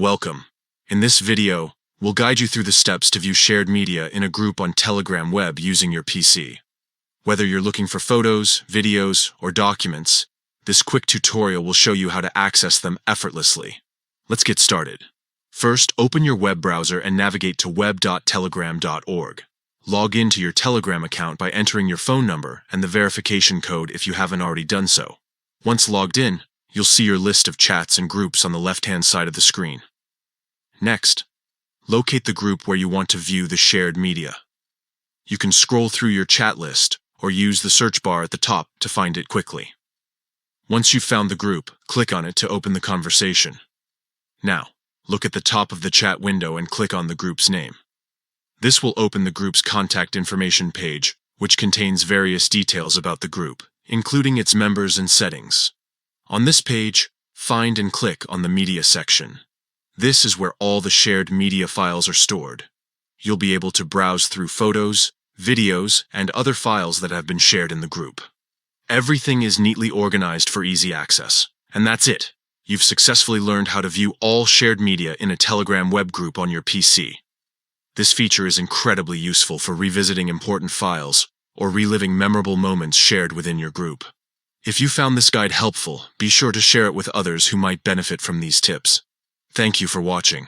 Welcome. In this video, we'll guide you through the steps to view shared media in a group on Telegram web using your PC. Whether you're looking for photos, videos, or documents, this quick tutorial will show you how to access them effortlessly. Let's get started. First, open your web browser and navigate to web.telegram.org. Log in to your Telegram account by entering your phone number and the verification code if you haven't already done so. Once logged in, you'll see your list of chats and groups on the left-hand side of the screen. Next, locate the group where you want to view the shared media. You can scroll through your chat list or use the search bar at the top to find it quickly. Once you've found the group, click on it to open the conversation. Now, look at the top of the chat window and click on the group's name. This will open the group's contact information page, which contains various details about the group, including its members and settings. On this page, find and click on the Media section. This is where all the shared media files are stored. You'll be able to browse through photos, videos, and other files that have been shared in the group. Everything is neatly organized for easy access. And that's it. You've successfully learned how to view all shared media in a Telegram web group on your PC. This feature is incredibly useful for revisiting important files or reliving memorable moments shared within your group. If you found this guide helpful, be sure to share it with others who might benefit from these tips. Thank you for watching.